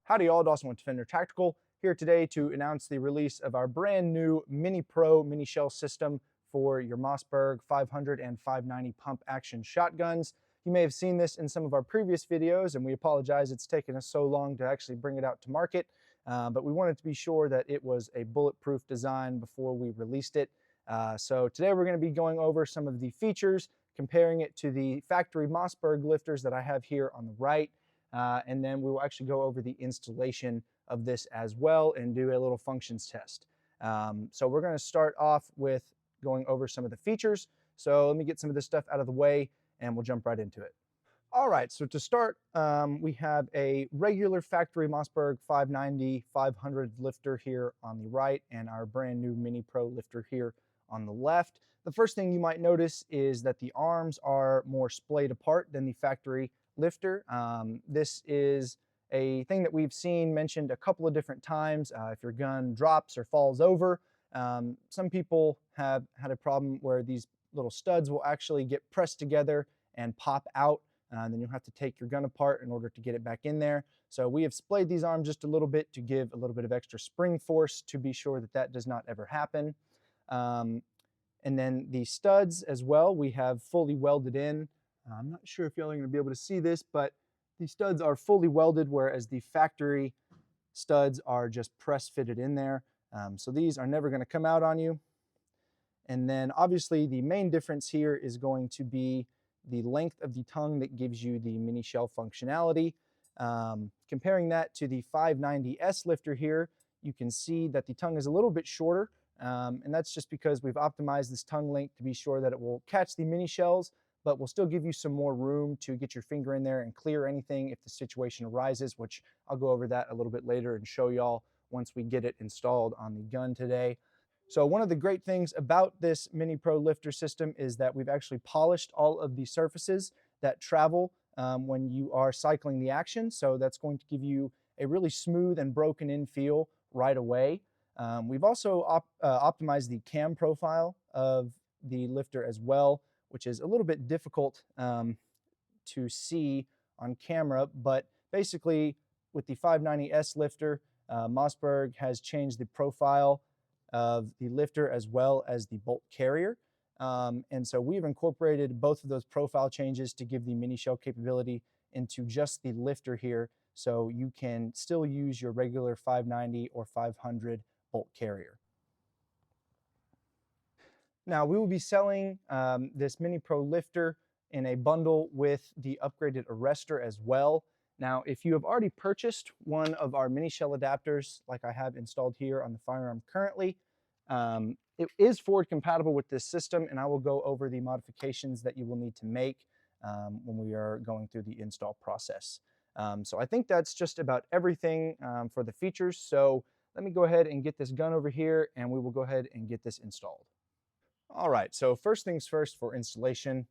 Howdy y'all, Dawson with Defender Tactical, here today to announce the release of our brand new Mini Pro mini shell system for your Mossberg 500 and 590 pump action shotguns. You may have seen this in some of our previous videos, and we apologize it's taken us so long to actually bring it out to market, but we wanted to be sure that it was a bulletproof design before we released it. So today we're going to be going over some of the features, comparing it to the factory Mossberg lifters that I have here on the right. And then we will actually go over the installation of this as well and do a little functions test. So we're going to start off with going over some of the features. So let me get some of this stuff out of the way and we'll jump right into it. All right, so to start, we have a regular factory Mossberg 590, 500 lifter here on the right and our brand new Mini Pro lifter here on the left. The first thing you might notice is that the arms are more splayed apart than the factory lifter. This is a thing that we've seen mentioned a couple of different times. If your gun drops or falls over, some people have had a problem where these little studs will actually get pressed together and pop out. Then you'll have to take your gun apart in order to get it back in there. So we have splayed these arms just a little bit to give a little bit of extra spring force to be sure that that does not ever happen. And then the studs as well, we have fully welded in. I'm not sure if y'all are going to be able to see this, but the studs are fully welded, whereas the factory studs are just press fitted in there. So these are never going to come out on you. And then obviously the main difference here is going to be the length of the tongue that gives you the mini shell functionality. Comparing that to the 590S lifter here, you can see that the tongue is a little bit shorter. And that's just because we've optimized this tongue length to be sure that it will catch the mini shells, but will still give you some more room to get your finger in there and clear anything if the situation arises, which I'll go over that a little bit later and show y'all once we get it installed on the gun today. So one of the great things about this Mini Pro lifter system is that we've actually polished all of the surfaces that travel when you are cycling the action. So that's going to give you a really smooth and broken in feel right away. We've also optimized the cam profile of the lifter as well, which is a little bit difficult to see on camera, but basically with the 590S lifter, Mossberg has changed the profile of the lifter as well as the bolt carrier. And so we've incorporated both of those profile changes to give the mini shell capability into just the lifter here, so you can still use your regular 590 or 500 bolt carrier. Now we will be selling this Mini Pro lifter in a bundle with the upgraded arrestor as well. Now if you have already purchased one of our mini shell adapters like I have installed here on the firearm currently, it is forward compatible with this system, and I will go over the modifications that you will need to make when we are going through the install process. So I think that's just about everything for the features. So let me go ahead and get this gun over here and we will go ahead and get this installed. All right, so first things first for installation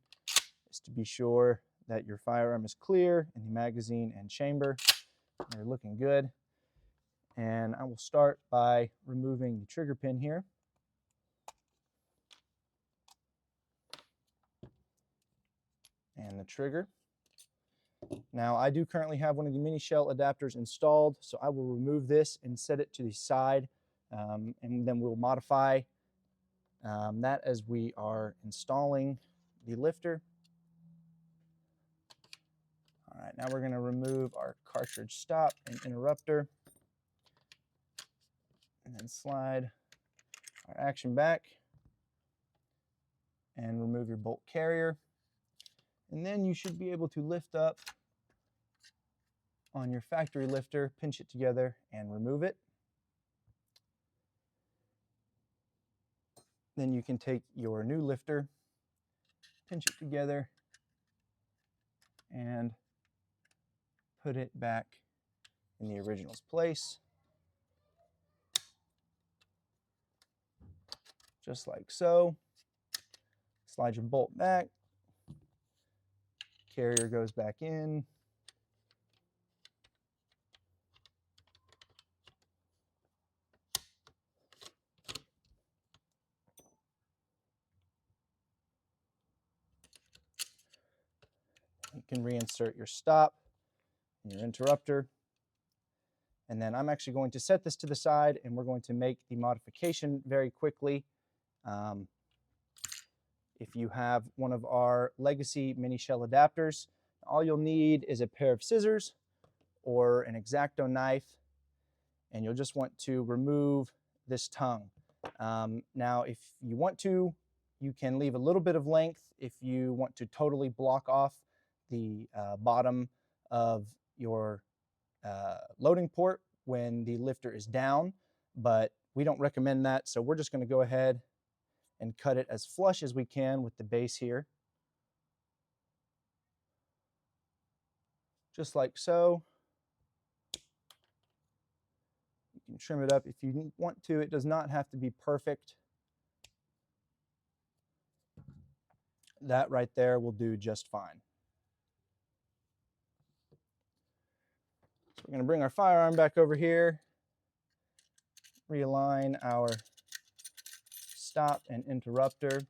is to be sure that your firearm is clear in the magazine and chamber. They're looking good. And I will start by removing the trigger pin here. And the trigger. Now I do currently have one of the mini shell adapters installed, so I will remove this and set it to the side, and then we'll modify that as we are installing the lifter. All right, now we're going to remove our cartridge stop and interrupter, and then slide our action back and remove your bolt carrier. And then you should be able to lift up on your factory lifter, pinch it together, and remove it. Then you can take your new lifter, pinch it together, and put it back in the original's place. Just like so. Slide your bolt back. Carrier goes back in. You can reinsert your stop and your interrupter. And then I'm actually going to set this to the side, and we're going to make the modification very quickly. If you have one of our legacy Minishell adapters, all you'll need is a pair of scissors or an X-Acto knife, and you'll just want to remove this tongue. Now, if you want to, you can leave a little bit of length if you want to totally block off the bottom of your loading port when the lifter is down, but we don't recommend that, so we're just going to go ahead and cut it as flush as we can with the base here. Just like so. You can trim it up if you want to. It does not have to be perfect. That right there will do just fine. So we're going to bring our firearm back over here, realign our stop and interrupter.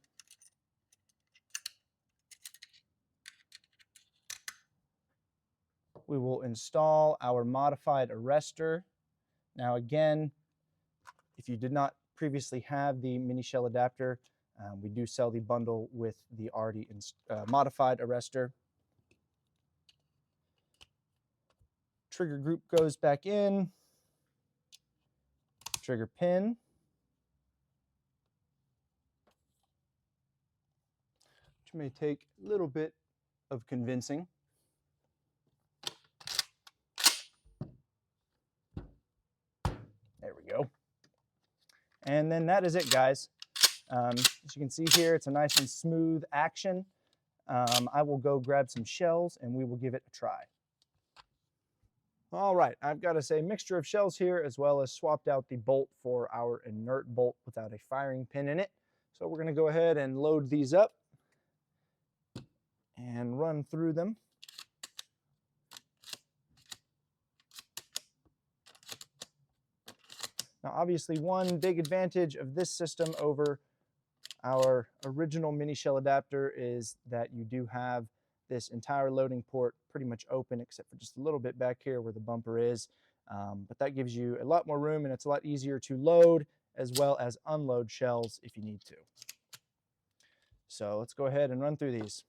We will install our modified arrestor. Now again, if you did not previously have the Minishell adapter, we do sell the bundle with the already modified arrestor. Trigger group goes back in. Trigger pin. Which may take a little bit of convincing. There we go. And then that is it, guys. As you can see here, it's a nice and smooth action. I will go grab some shells and we will give it a try. All right, I've got us a mixture of shells here, as well as swapped out the bolt for our inert bolt without a firing pin in it. So we're going to go ahead and load these up and run through them. Now, obviously, one big advantage of this system over our original Minishell adapter is that you do have this entire loading port pretty much open, except for just a little bit back here where the bumper is. But that gives you a lot more room, and it's a lot easier to load as well as unload shells if you need to. So let's go ahead and run through these.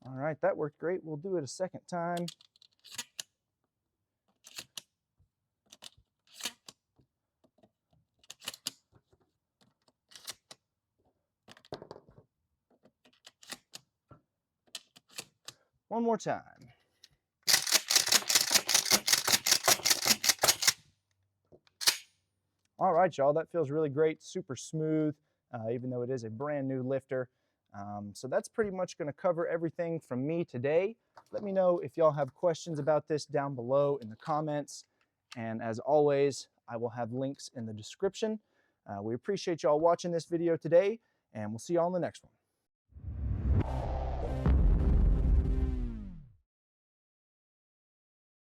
All right, that worked great. We'll do it a second time. One more time. All right, y'all, that feels really great, super smooth, even though it is a brand new lifter. So that's pretty much going to cover everything from me today. Let me know if y'all have questions about this down below in the comments. And as always, I will have links in the description. We appreciate y'all watching this video today, and we'll see y'all in the next one.